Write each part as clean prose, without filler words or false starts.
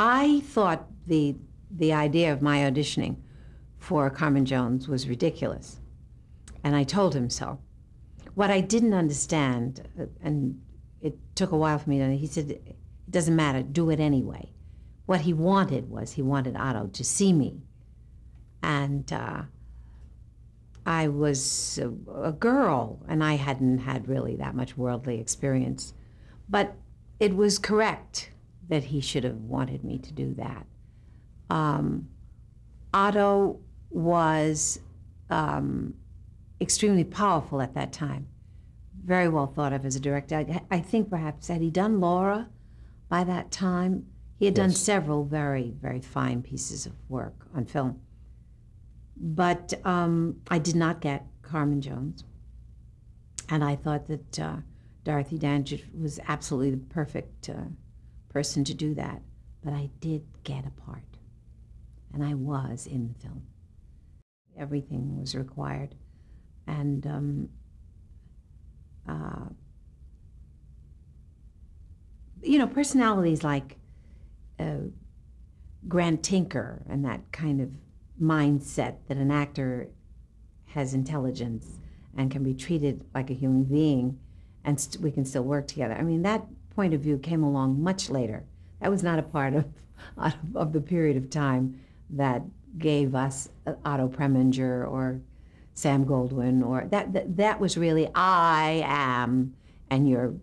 I thought the idea of my auditioning for Carmen Jones was ridiculous, and I told him so. What I didn't understand, and it took a while for me to, he said, it doesn't matter, do it anyway. What he wanted was, he wanted Otto to see me. And I was a girl, and I hadn't had really that much worldly experience. But it was correct that he should have wanted me to do that. Otto was extremely powerful at that time, very well thought of as a director. I think perhaps, had he done Laura by that time? He had done several very, very fine pieces of work on film. But I did not get Carmen Jones, and I thought that Dorothy Dandridge was absolutely the perfect person to do that. But I did get a part, and I was in the film. Everything was required, and you know, personalities like Grant Tinker and that kind of mindset that an actor has intelligence and can be treated like a human being, and we can still work together. I mean, that point of view came along much later. That was not a part of the period of time that gave us Otto Preminger or Sam Goldwyn, or that was really, I am, and you're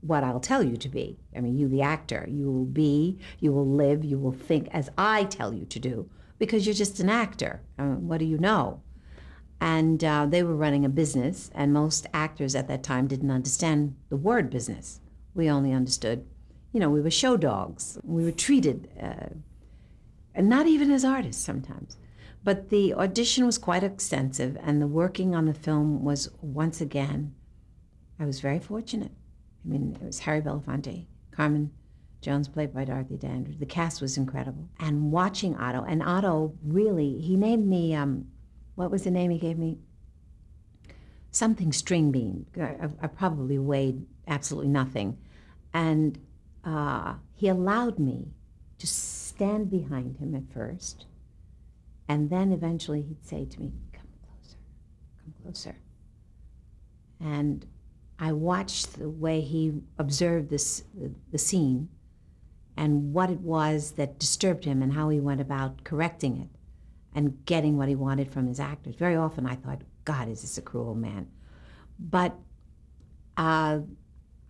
what I'll tell you to be. I mean, you the actor, you will be, you will live, you will think as I tell you to do, because you're just an actor. What do you know? And they were running a business, and most actors at that time didn't understand the word business. We only understood, you know, we were show dogs. We were treated, and not even as artists sometimes. But the audition was quite extensive, and the working on the film was, once again, I was very fortunate. I mean, it was Harry Belafonte, Carmen Jones played by Dorothy Dandridge. The cast was incredible. And watching Otto, and Otto really, he named me, what was the name he gave me? Something string bean. I probably weighed absolutely nothing. And he allowed me to stand behind him at first, and then eventually he'd say to me, come closer, come closer. And I watched the way he observed the scene and what it was that disturbed him and how he went about correcting it and getting what he wanted from his actors. Very often I thought, God, is this a cruel man? But I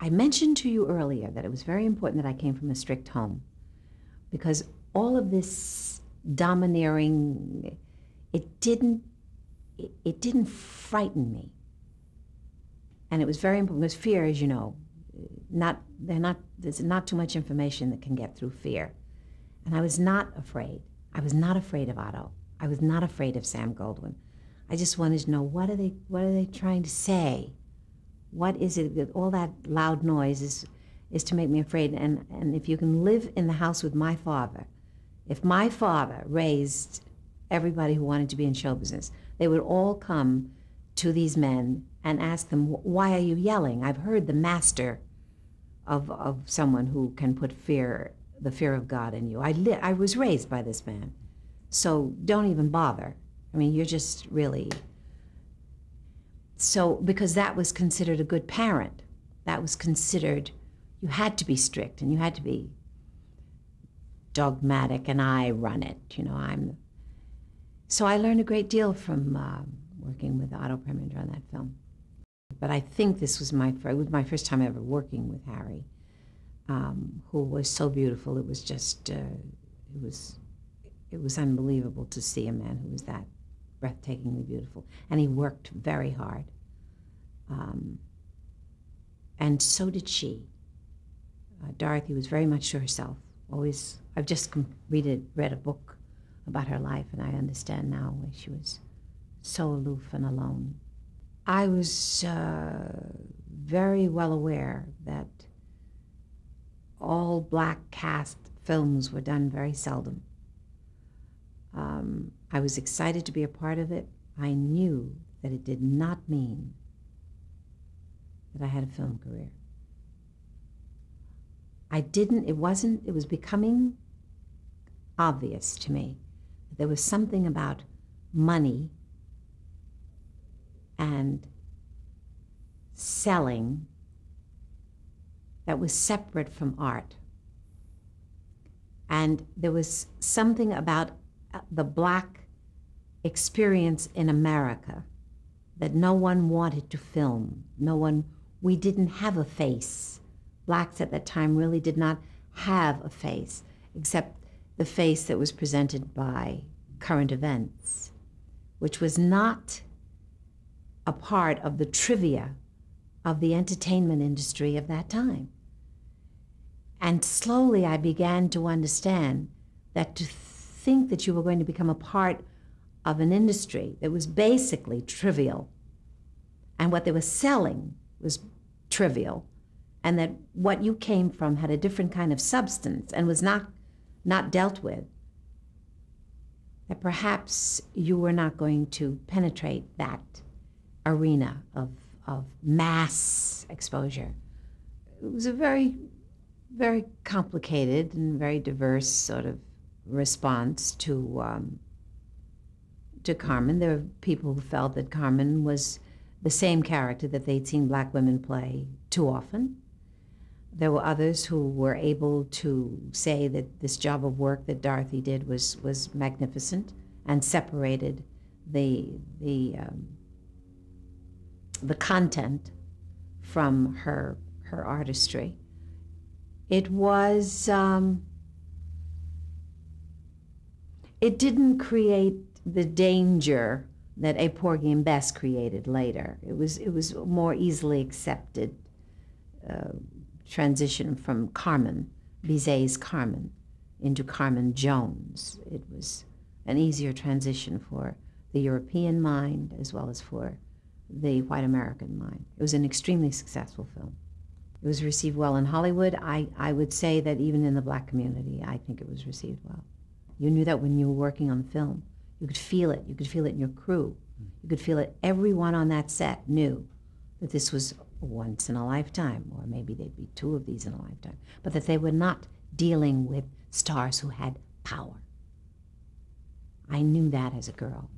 mentioned to you earlier that it was very important that I came from a strict home, because all of this domineering, it didn't frighten me. And it was very important, because fear, as you know, there's not too much information that can get through fear. And I was not afraid. I was not afraid of Otto. I was not afraid of Sam Goldwyn. I just wanted to know, what are they trying to say? What is it that all that loud noise is to make me afraid? And if you can live in the house with my father, if my father raised everybody who wanted to be in show business, they would all come to these men and ask them, why are you yelling? I've heard the master of someone who can put the fear of God in you. I was raised by this man, so don't even bother. I mean, you're just really... So, because that was considered a good parent. That was considered, you had to be strict and you had to be dogmatic, and I run it, you know, So I learned a great deal from working with Otto Preminger on that film. But I think this was my first time ever working with Harry, who was so beautiful. It was just, it was unbelievable to see a man who was that breathtakingly beautiful. And he worked very hard. And so did she. Dorothy was very much to herself. Always, I've just read a book about her life, and I understand now why she was so aloof and alone. I was very well aware that all black cast films were done very seldom. I was excited to be a part of it. I knew that it did not mean that I had a film career. It was becoming obvious to me that there was something about money and selling that was separate from art. And there was something about the Black experience in America that no one wanted to film. We didn't have a face. Blacks at that time really did not have a face, except the face that was presented by current events, which was not a part of the trivia of the entertainment industry of that time. And slowly I began to understand that to think that you were going to become a part of an industry that was basically trivial, and what they were selling was trivial, and that what you came from had a different kind of substance and was not dealt with, that perhaps you were not going to penetrate that arena of mass exposure. It was a very, very complicated and very diverse sort of response to Carmen. There were people who felt that Carmen was the same character that they'd seen Black women play too often. There were others who were able to say that this job of work that Dorothy did was magnificent and separated the content from her artistry. It was, it didn't create the danger that A Porgy and Bess created later. It was more easily accepted transition from Carmen, Bizet's Carmen, into Carmen Jones. It was an easier transition for the European mind as well as for the white American mind. It was an extremely successful film. It was received well in Hollywood. I would say that even in the Black community, I think it was received well. You knew that when you were working on the film. You could feel it. You could feel it in your crew. You could feel it. Everyone on that set knew that this was once in a lifetime, or maybe they'd be two of these in a lifetime, but that they were not dealing with stars who had power. I knew that as a girl.